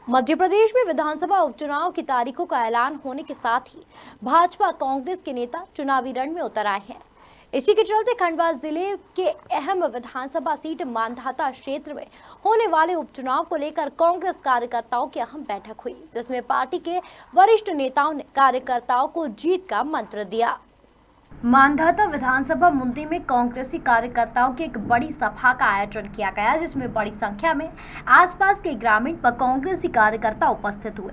मध्य प्रदेश में विधानसभा उपचुनाव की तारीखों का ऐलान होने के साथ ही भाजपा कांग्रेस के नेता चुनावी रण में उतर आए हैं। इसी के चलते खंडवा जिले के अहम विधानसभा सीट मांधाता क्षेत्र में होने वाले उपचुनाव को लेकर कांग्रेस कार्यकर्ताओं की अहम बैठक हुई, जिसमें पार्टी के वरिष्ठ नेताओं ने कार्यकर्ताओं को जीत का मंत्र दिया। मांधाता विधानसभा मुंदी में कांग्रेसी कार्यकर्ताओं की एक बड़ी सभा का आयोजन किया गया, जिसमें बड़ी संख्या में आसपास के ग्रामीण व कांग्रेसी कार्यकर्ता उपस्थित हुए।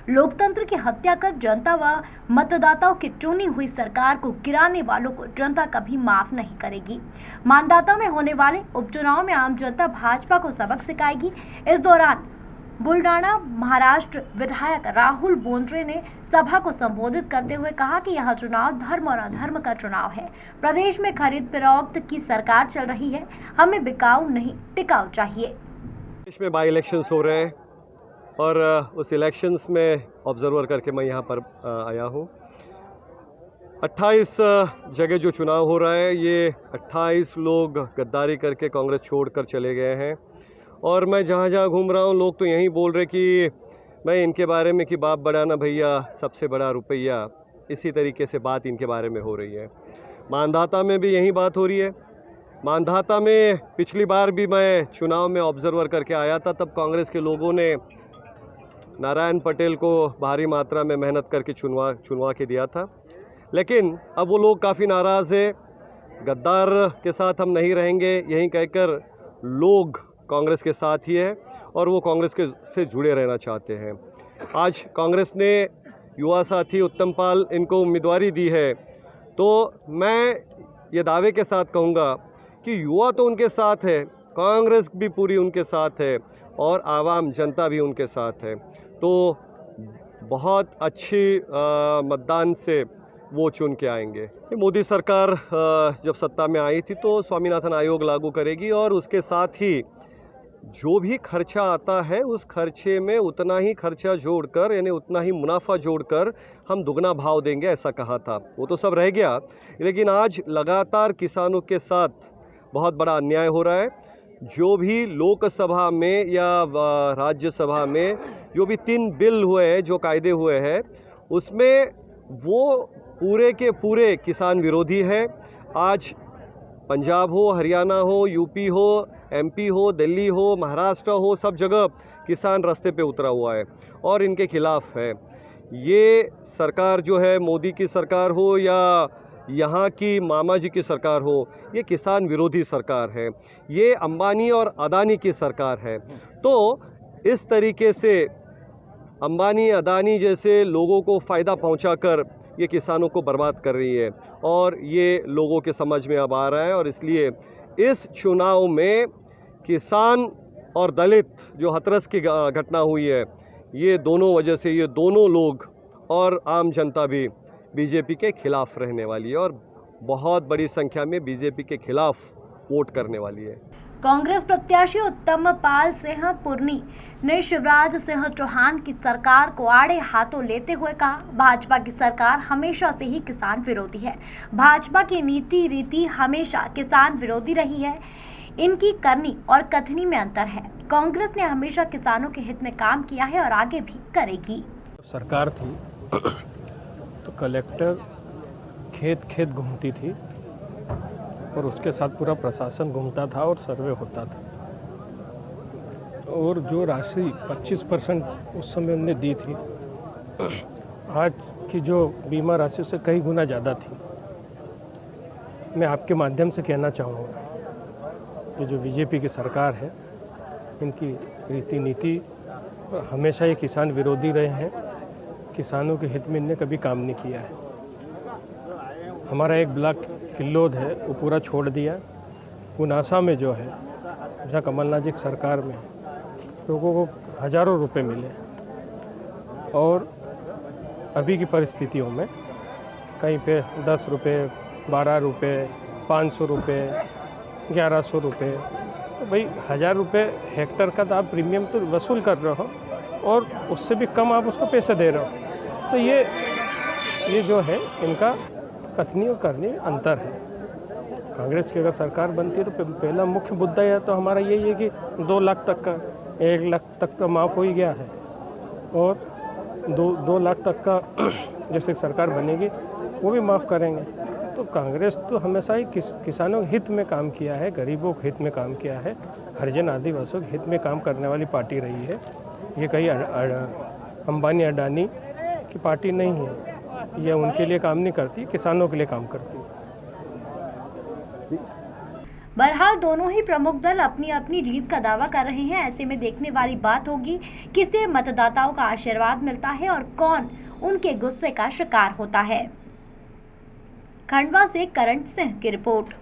लोकतंत्र की हत्या कर जनता व मतदाताओं की चुनी हुई सरकार को गिराने वालों को जनता कभी माफ नहीं करेगी। मांधाता में होने वाले उपचुनाव में आम जनता भाजपा को सबक सिखाएगी। इस दौरान बुलडाना महाराष्ट्र विधायक राहुल बोंद्रे ने सभा को संबोधित करते हुए कहा कि यह चुनाव धर्म और अधर्म का चुनाव है। प्रदेश में खरीद फरोख्त की सरकार चल रही है, हमें बिकाऊ नहीं टिकाऊ चाहिए। देश में बाई इलेक्शंस हो रहे हैं और उस इलेक्शंस में ऑब्जर्वर करके मैं यहाँ पर आया हूँ। 28 जगह जो चुनाव हो रहा है, ये 28 लोग गद्दारी करके कांग्रेस छोड़कर चले गए हैं और मैं जहाँ जहाँ घूम रहा हूँ लोग तो यही बोल रहे कि मैं इनके बारे में कि बाप बड़ा ना भैया सबसे बड़ा रुपया, इसी तरीके से बात इनके बारे में हो रही है। मांधाता में भी यही बात हो रही है। मांधाता में पिछली बार भी मैं चुनाव में ऑब्जर्वर करके आया था, तब कांग्रेस के लोगों ने नारायण पटेल को भारी मात्रा में मेहनत करके चुनवा के दिया था, लेकिन अब वो लोग काफ़ी नाराज़ है। गद्दार के साथ हम नहीं रहेंगे, यही कहकर लोग कांग्रेस के साथ ही है और वो कांग्रेस के से जुड़े रहना चाहते हैं। आज कांग्रेस ने युवा साथी उत्तम पाल इनको उम्मीदवारी दी है, तो मैं ये दावे के साथ कहूँगा कि युवा तो उनके साथ है, कांग्रेस भी पूरी उनके साथ है और आवाम जनता भी उनके साथ है। तो बहुत अच्छी मतदान से वो चुन के आएंगे। मोदी सरकार जब सत्ता में आई थी तो स्वामीनाथन आयोग लागू करेगी और उसके साथ ही जो भी खर्चा आता है उस खर्चे में उतना ही खर्चा जोड़कर, यानी उतना ही मुनाफा जोड़कर हम दुगना भाव देंगे, ऐसा कहा था। वो तो सब रह गया, लेकिन आज लगातार किसानों के साथ बहुत बड़ा अन्याय हो रहा है। जो भी लोकसभा में या राज्यसभा में जो भी 3 बिल हुए हैं, जो कायदे हुए हैं, उसमें वो पूरे के पूरे किसान विरोधी है। आज पंजाब हो, हरियाणा हो, यूपी हो, एमपी हो, दिल्ली हो, महाराष्ट्र हो, सब जगह किसान रास्ते पे उतरा हुआ है और इनके खिलाफ है। ये सरकार जो है, मोदी की सरकार हो या यहाँ की मामा जी की सरकार हो, ये किसान विरोधी सरकार है। ये अंबानी और अदानी की सरकार है। तो इस तरीके से अंबानी अदानी जैसे लोगों को फ़ायदा पहुंचाकर ये किसानों को बर्बाद कर रही है और ये लोगों के समझ में अब आ रहा है। और इसलिए इस चुनाव में किसान और दलित जो हथरस की घटना हुई है, ये दोनों वजह से ये दोनों लोग और आम जनता भी बीजेपी के खिलाफ रहने वाली है और बहुत बड़ी संख्या में बीजेपी के खिलाफ वोट करने वाली है। कांग्रेस प्रत्याशी उत्तम पाल सिंह पुरनी ने शिवराज सिंह चौहान की सरकार को आड़े हाथों लेते हुए कहा, भाजपा की सरकार हमेशा से ही किसान विरोधी है। भाजपा की नीति रीति हमेशा किसान विरोधी रही है। इनकी करनी और कथनी में अंतर है। कांग्रेस ने हमेशा किसानों के हित में काम किया है और आगे भी करेगी। सरकार थी तो कलेक्टर खेत खेत घूमती थी और उसके साथ पूरा प्रशासन घूमता था और सर्वे होता था, और जो राशि 25% उस समय उन्होंने दी थी, आज की जो बीमा राशि उससे कई गुना ज़्यादा थी। मैं आपके माध्यम से कहना चाहूँगा कि जो बीजेपी की सरकार है, इनकी रीति नीति हमेशा ये किसान विरोधी रहे हैं। किसानों के हित में इनने कभी काम नहीं किया है। हमारा एक ब्लॉक किल्लोद है, वो पूरा छोड़ दिया। पुनासा में जो है, जहाँ कमलनाथ जी की सरकार में लोगों को हज़ारों रुपए मिले और अभी की परिस्थितियों में कहीं पे 10 रुपये, 12 रुपये, 500 रुपये, 1100 रुपये। तो भाई 1000 रुपये हेक्टर का तो आप प्रीमियम तो वसूल कर रहे हो और उससे भी कम आप उसको पैसे दे रहे हो। तो ये जो है, इनका कथनी और करनी अंतर है। कांग्रेस की अगर सरकार बनती है तो पहला मुख्य मुद्दा यह तो हमारा यही है कि 2 लाख तक का, 1 लाख तक का माफ़ हो ही गया है। और 2 लाख तक का जैसे सरकार बनेगी वो भी माफ़ करेंगे। तो कांग्रेस तो हमेशा ही किसानों के हित में काम किया है, गरीबों के हित में काम किया है, हरिजन आदिवासियों के हित में काम करने वाली पार्टी रही है। ये कहीं अंबानी अडानी की पार्टी नहीं है। ये उनके लिए काम नहीं करती, किसानों के लिए काम करती है। बहरहाल दोनों ही प्रमुख दल अपनी अपनी जीत का दावा कर रहे हैं। ऐसे में देखने वाली बात होगी किसे मतदाताओं का आशीर्वाद मिलता है और कौन उनके गुस्से का शिकार होता है। खंडवा से करण सिंह की रिपोर्ट।